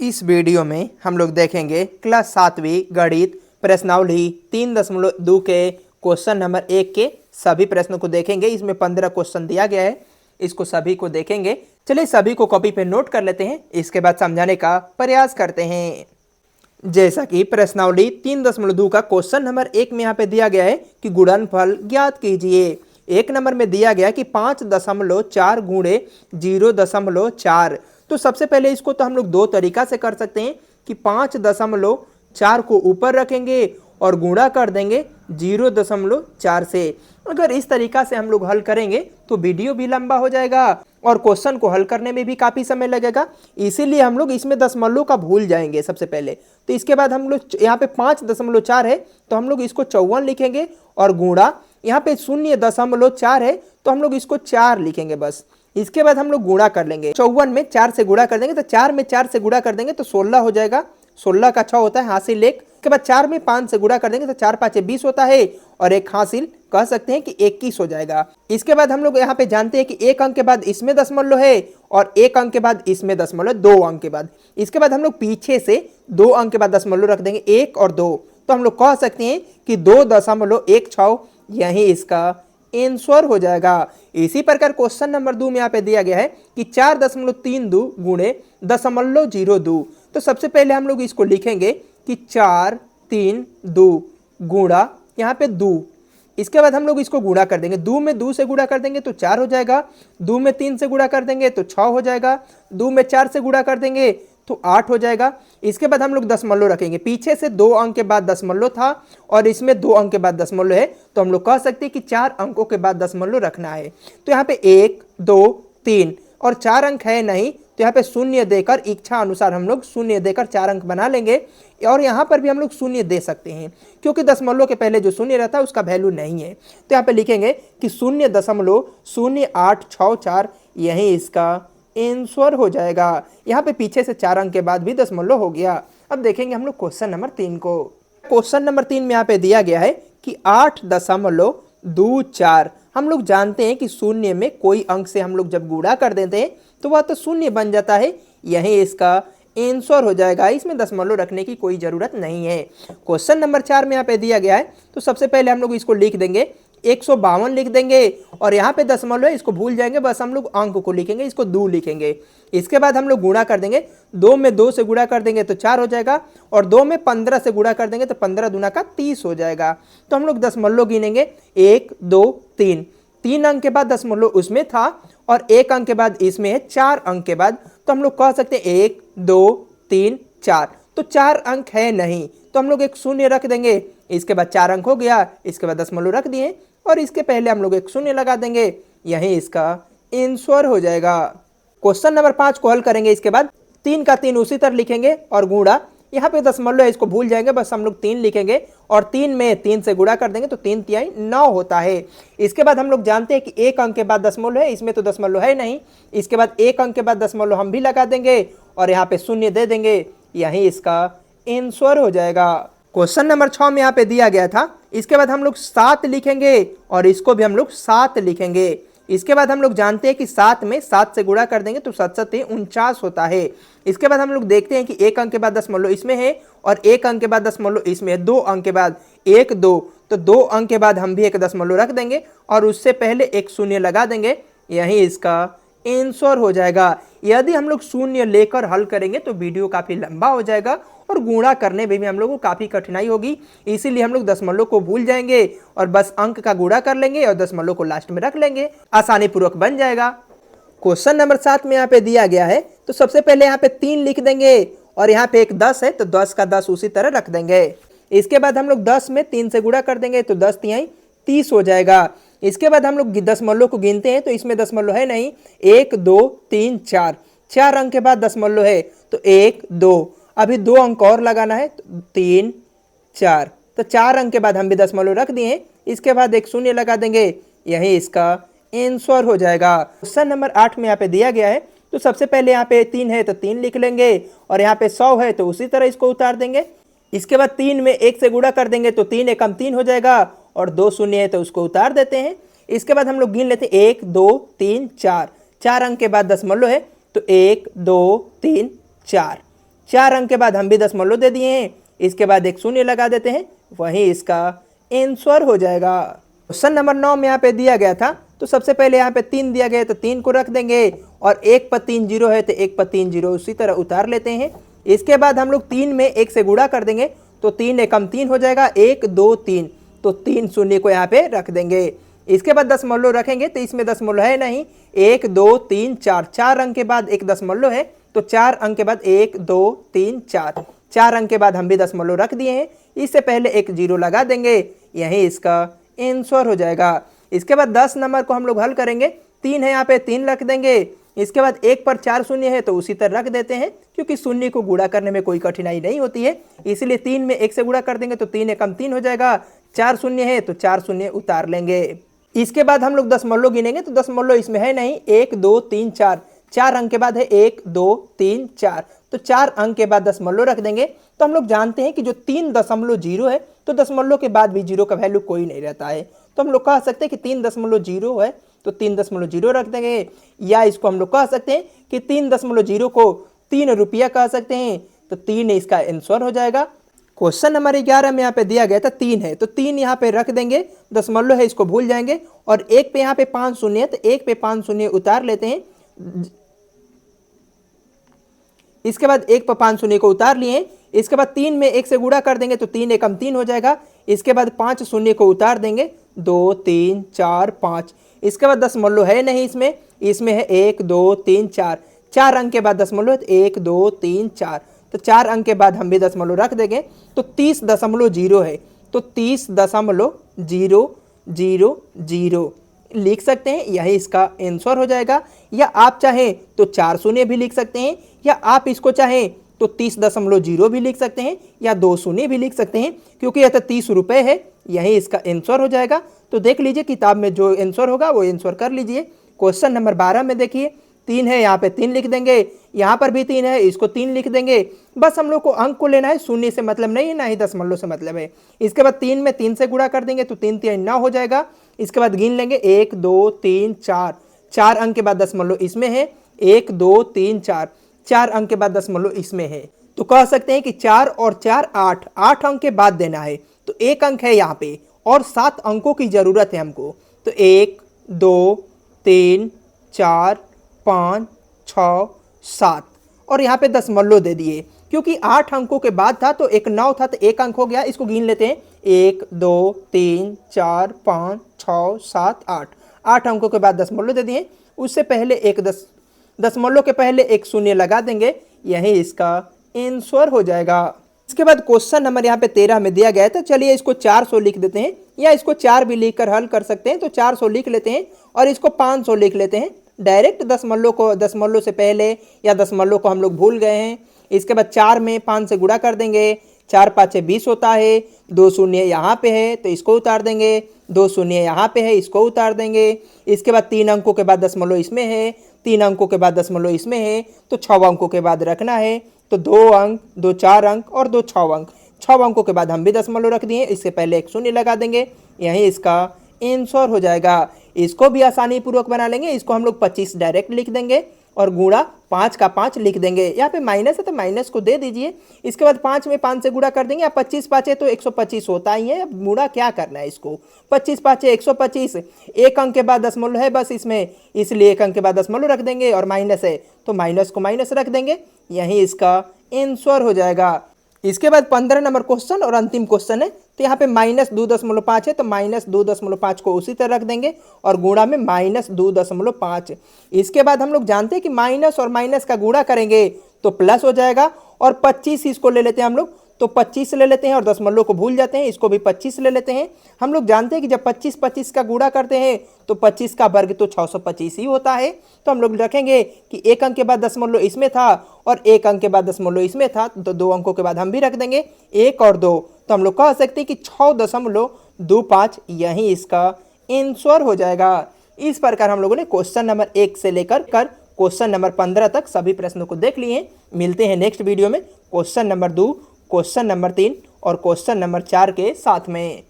इस वीडियो में हम लोग देखेंगे क्लास 7वीं गणित प्रश्नावली 3.2 के क्वेश्चन नंबर 1 के सभी प्रश्नों को देखेंगे। इसमें 15 क्वेश्चन दिया गया है, इसको सभी को देखेंगे। चलिए सभी को कॉपी पे नोट कर लेते हैं, इसके बाद समझाने का प्रयास करते हैं। जैसा कि प्रश्नावली 3.2 का क्वेश्चन नंबर 1 में यहाँ पे दिया गया है कि गुणनफल ज्ञात कीजिए। एक नंबर में दिया गया कि 5.4 गुणे 0.4। तो सबसे पहले इसको तो हम लोग दो तरीका से कर सकते हैं कि 5.4 को ऊपर रखेंगे और गुणा कर देंगे 0.4 से। अगर इस तरीका से हम लोग हल करेंगे तो वीडियो भी लंबा हो जाएगा और क्वेश्चन को हल करने में भी काफ़ी समय लगेगा, इसीलिए हम लोग इसमें दशमलव का भूल जाएंगे सबसे पहले। तो इसके बाद हम लोग यहाँ पे 5.4 है तो हम लोग इसको 54 लिखेंगे और गुणा यहाँ पे 0.4 है तो हम लोग इसको 4 लिखेंगे बस। इसके बाद हम लोग गुणा कर लेंगे, 54 में 4 से गुणा कर देंगे तो 4 में 4 से गुणा कर देंगे तो 16 हो जाएगा। 16 का 6 होता है हासिल 1। इसके बाद 4 में 5 से गुणा कर देंगे तो 4 5 20 होता है और एक हासिल कह सकते हैं कि 21 हो जाएगा। इसके बाद हम लोग यहाँ पे जानते हैं कि एक अंक के बाद इसमें दशमलव है और एक अंक के बाद इसमें दशमलव, 2 अंक के बाद। इसके बाद हम लोग पीछे से 2 अंक के बाद दशमलव रख देंगे, 1 और 2। तो हम लोग कह सकते हैं कि 2.16 यही इसका आंसर हो जाएगा। इसी प्रकार क्वेश्चन नंबर 2 में यहाँ पे दिया गया है कि 4.32 गुणे 0.02। तो सबसे पहले हम लोग इसको लिखेंगे कि 432 गुणा यहाँ पे 2। इसके बाद हम लोग इसको गुणा कर देंगे, 2 में 2 से गुणा कर देंगे तो 4 हो जाएगा, 2 में 3 से गुणा कर देंगे तो 6 हो जाएगा, 2 में 4 से गुणा कर देंगे तो 8 हो जाएगा। इसके बाद हम लोग दशमलव रखेंगे, पीछे से 2 अंक के बाद दशमलव था और इसमें 2 अंक के बाद दशमलव है तो हम लोग कह सकते हैं कि 4 अंकों के बाद दशमलव रखना है। तो यहाँ पे 1 2 3 और 4 अंक है नहीं तो यहाँ पे शून्य देकर इच्छा अनुसार हम लोग शून्य देकर 4 अंक बना लेंगे। और यहाँ पर भी हम लोग शून्य दे सकते हैं क्योंकि दशमलव के पहले जो शून्य रहता है उसका वैल्यू नहीं है। तो यहाँ पे लिखेंगे कि 0.0864 यही इसका आंसर हो जाएगा। यहाँ पे पीछे से 4 अंक के बाद भी दशमलव हो गया। अब देखेंगे हम लोग क्वेश्चन नंबर 3 को। क्वेश्चन नंबर 3 में यहाँ पे दिया गया है कि 8.24। हम लोग जानते हैं कि शून्य में कोई अंक से हम लोग जब गुणा कर देते हैं तो वह तो शून्य बन जाता है, यही इसका आंसर हो जाएगा। इसमें दशमलव रखने की कोई ज़रूरत नहीं है। क्वेश्चन नंबर 4 में यहाँ पे दिया गया है तो सबसे पहले हम लोग इसको लिख देंगे, 152 लिख देंगे और यहाँ पे दशमलव है इसको भूल जाएंगे, बस हम लोग अंक को लिखेंगे, इसको 2 लिखेंगे। इसके बाद हम लोग गुणा कर देंगे, 2 में 2 से गुणा कर देंगे तो 4 हो जाएगा और 2 में 15 से गुणा कर देंगे तो 15 दूना का 30 हो जाएगा। तो हम लोग दशमलव गिनेंगे, 1 2 3, 3 अंक के बाद दशमलव उसमें था और 1 अंक के बाद इसमें है 4 अंक के बाद। तो हम लोग कह सकते हैं 1 2 3 4। तो 4 अंक है नहीं तो हम लोग एक शून्य रख देंगे। इसके बाद 4 अंक हो गया, इसके बाद दशमलव रख दिए और इसके पहले हम लोग एक शून्य लगा देंगे, यही इसका आंसर हो जाएगा। क्वेश्चन नंबर 5 को हल करेंगे। इसके बाद 3 का 3 उसी तरह लिखेंगे और गुणा, यहाँ पे दशमलव है इसको भूल जाएंगे, बस हम लोग 3 लिखेंगे और 3 में 3 से गुणा कर देंगे तो 3 तिहाई 9 होता है। इसके बाद हम लोग जानते हैं कि 1 अंक के बाद दशमलव है, इसमें तो दशमलव है नहीं। इसके बाद 1 अंक के बाद दशमलव हम भी लगा देंगे और यहाँ पे शून्य दे देंगे, यही इसका आंसर हो जाएगा। क्वेश्चन नंबर 6 में यहाँ पे दिया गया था। इसके बाद हम लोग 7 लिखेंगे और इसको भी हम लोग 7 लिखेंगे। इसके बाद हम लोग जानते हैं कि 7 में 7 से गुणा कर देंगे तो 7 7 49 होता है। इसके बाद हम लोग देखते हैं कि 1 अंक के बाद दशमलव इसमें है और 1 अंक के बाद दशमलव इसमें है, 2 अंक के बाद 1 2, तो 2 अंक के बाद हम भी एक दशमलव रख देंगे और उससे पहले एक शून्य लगा देंगे, यही इसका आंसर हो जाएगा। यदि हम लोग शून्य लेकर हल करेंगे तो वीडियो काफ़ी लंबा हो जाएगा और गुणा करने में भी हम लोगों को काफ़ी कठिनाई होगी, इसीलिए हम लोग दशमलव को भूल जाएंगे और बस अंक का गुणा कर लेंगे और दशमलव को लास्ट में रख लेंगे, आसानी पूर्वक बन जाएगा। क्वेश्चन नंबर 7 में यहाँ पे दिया गया है तो सबसे पहले यहाँ पे 3 लिख देंगे और यहाँ पे एक 10 है तो 10 का 10 उसी तरह रख देंगे। इसके बाद हम लोग 10 में 3 से गुणा कर देंगे तो 10 तिहाई 30 हो जाएगा। इसके बाद हम लोग दशमलव को गिनते हैं तो इसमें दशमलव है नहीं, 1 2 3 4, 4 अंक के बाद दशमलव है तो 1 2, अभी 2 अंक और लगाना है तो 3 4, तो 4 अंक के बाद हम भी दशमलव रख दिए। इसके बाद एक शून्य लगा देंगे, यही इसका आंसर हो जाएगा। क्वेश्चन नंबर 8 में यहाँ पे दिया गया है तो सबसे पहले यहाँ पे 3 है तो 3 लिख लेंगे और यहाँ पे 100 है तो उसी तरह इसको उतार देंगे। इसके बाद 3 में 1 से गुणा कर देंगे तो 3 एकम 3 हो जाएगा और 2 शून्य है तो उसको उतार देते हैं। इसके बाद हम लोग गिन लेते हैं 1 2 3 4, 4 अंक के बाद दशमलव है तो 1 2 3 4, 4 अंक के बाद हम भी दशमलव दे दिए हैं, इसके बाद एक शून्य लगा देते हैं, वही इसका आंसर हो जाएगा। क्वेश्चन नंबर 9 में यहाँ पे दिया गया था, तो सबसे पहले यहाँ पे 3 दिया गया तो 3 को रख देंगे और 1 पर 3 जीरो है तो 1 पर 3 जीरो उसी तरह उतार लेते हैं। इसके बाद हम लोग 3 में 1 से गुणा कर देंगे तो 3 एकम 3 हो जाएगा, 1 2 3, तो 3 शून्य को यहाँ पे रख देंगे। इसके बाद दशमलव रखेंगे तो इसमें दशमलव है नहीं, 1 2 3 4, 4 अंक के बाद एक दशमलव है तो 4 अंक के बाद 1 2 3 4, 4 अंक के बाद हम भी दशमलव रख दिए हैं, इससे पहले एक जीरो लगा देंगे, यही इसका आंसर हो जाएगा। इसके बाद 10 नंबर को हम लोग हल करेंगे, 3 है यहाँ पे 3 रख देंगे, इसके बाद 1 पर 4 शून्य है तो उसी तरह रख देते हैं, क्योंकि शून्य को गुणा करने में कोई कठिनाई नहीं होती है, इसलिए 3 में 1 से गुणा कर देंगे तो 3 एकम 3 हो जाएगा, 4 शून्य है तो 4 शून्य उतार लेंगे। इसके बाद हम लोग दशमलव गिनेंगे तो दशमलव इसमें है नहीं, 1 2 3 4, 4 अंक के बाद है 1 2 3 4, तो 4 अंक के बाद दशमलव रख देंगे। तो हम लोग जानते हैं कि जो 3.0 है तो दशमलव के बाद भी जीरो का वैल्यू कोई नहीं रहता है, तो हम लोग कह सकते हैं कि 3.0 है तो 3.0 रख देंगे, या इसको हम लोग कह सकते हैं कि 3.0 को 3 रुपया कह सकते हैं, तो 3 इसका आंसर हो जाएगा। क्वेश्चन नंबर 11 में यहाँ पे दिया गया था 3 है तो 3 यहाँ पे रख देंगे, दशमलव है इसको भूल जाएंगे, और 1 पे यहाँ पे 5 शून्य है तो 1 पे 5 शून्य उतार लेते हैं। इसके बाद 1 पर 5 शून्य को उतार लिए, इसके बाद 3 में 1 से गुणा कर देंगे तो 3 एकम 3 हो जाएगा, इसके बाद 5 शून्य को उतार देंगे, 2 3 4 5, इसके बाद दशमलव है नहीं इसमें है 1 2 3 4, 4 अंक के बाद दशमलव 1 2 3 4, तो 4 अंक के बाद हम भी दशमलव रख देंगे तो 30.0 है तो 30.000 लिख सकते हैं, यही इसका आंसर हो जाएगा। या आप चाहें तो 4 शून्य भी लिख सकते हैं, या आप इसको चाहें तो 30.0 भी लिख सकते हैं, या 2 शून्य भी लिख सकते हैं, क्योंकि यह तो 30 रुपये है, यही इसका आंसर हो जाएगा। तो देख लीजिए किताब में जो आंसर होगा वो आंसर कर लीजिए। क्वेश्चन नंबर 12 में देखिए 3 है, यहाँ पे 3 लिख देंगे, यहाँ पर भी 3 है, इसको 3 लिख देंगे। बस हम लोग को अंक को लेना है, शून्य से मतलब नहीं है, ना ही दशमलव से मतलब है। इसके बाद 3 में 3 से गुणा कर देंगे तो 3 3 9 हो जाएगा। इसके बाद गिन लेंगे 1 2 3 4, 4 अंक के बाद दशमलव इसमें है, 1 2 3 4, 4 अंक के बाद दशमलव इसमें है, तो कह सकते हैं कि 4 और 4 8, 8 अंक के बाद देना है, तो 1 अंक है यहाँ पे और 7 अंकों की ज़रूरत है हमको, तो 1 2 3 4 5 6 7, और यहाँ पे दशमलव दे दिए, क्योंकि 8 अंकों के बाद था तो एक 9 था तो 1 अंक हो गया। इसको गिन लेते हैं, 1 2 3 4 5 6 7 8, 8 अंकों के बाद दशमलव दे दिए, उससे पहले एक दशमलव के पहले एक शून्य लगा देंगे, यही इसका आंसर हो जाएगा। इसके बाद क्वेश्चन नंबर यहाँ पे 13 में दिया गया है, तो चलिए इसको 400 लिख देते हैं, या इसको 4 भी लिखकर हल कर सकते हैं, तो 400 लिख लेते हैं और इसको 500 लिख लेते हैं। डायरेक्ट दशमलव से पहले या दशमलव को हम लोग भूल गए हैं। इसके बाद 4 में 5 से गुणा कर देंगे, 4 5 20 होता है, 2 शून्य यहाँ पे है तो इसको उतार देंगे, 2 शून्य यहाँ पे है इसको उतार देंगे। इसके बाद 3 अंकों के बाद दशमलव इसमें है, 3 अंकों के बाद दशमलव इसमें है, तो 6 अंकों के बाद रखना है, तो 2 अंक 2 4 अंक और 2 6 अंक, 6 अंकों के बाद हम भी दशमलव रख दिए, इससे पहले एक शून्य लगा देंगे, यही इसका आंसर हो जाएगा। इसको भी आसानी पूर्वक बना लेंगे, इसको हम लोग 25 डायरेक्ट लिख देंगे और गुणा 5 का 5 लिख देंगे। यहाँ पे माइनस है तो माइनस को दे दीजिए। इसके बाद 5 में 5 से गुणा कर देंगे, या 25 5 है तो 125 होता ही है। अब गुणा क्या करना है इसको, 25 5 है 125, 1 अंक के बाद दशमलव है बस इसमें, इसलिए 1 अंक के बाद दशमलव रख देंगे, और माइनस है तो माइनस को माइनस रख देंगे, यही इसका आंसर हो जाएगा। इसके बाद 15 नंबर क्वेश्चन और अंतिम क्वेश्चन है, तो यहाँ पे -2.5 है तो -2.5 को उसी तरह रख देंगे और गुणा में -2.5। इसके बाद हम लोग जानते हैं कि माइनस और माइनस का गुणा करेंगे तो प्लस हो जाएगा, और 25 इसको ले लेते हैं हम लोग, तो 25 ले लेते हैं और दशमलव को भूल जाते हैं, इसको भी 25 ले लेते हैं। हम लोग जानते हैं कि जब 25 25 का गुणा करते हैं तो 25 का वर्ग तो 625 ही होता है, तो हम लोग रखेंगे कि 1 अंक के बाद दशमलव इसमें था और 1 अंक के बाद दशमलव इसमें था, तो 2 अंकों के बाद हम भी रख देंगे 1 और 2, तो हम लोग कह सकते हैं कि 6.25, यही इसका आंसर हो जाएगा। इस प्रकार हम लोगों ने क्वेश्चन नंबर 1 से लेकर क्वेश्चन नंबर 15 तक सभी प्रश्नों को देख लिए। मिलते हैं नेक्स्ट वीडियो में क्वेश्चन नंबर 2, क्वेश्चन नंबर 3 और क्वेश्चन नंबर 4 के साथ में।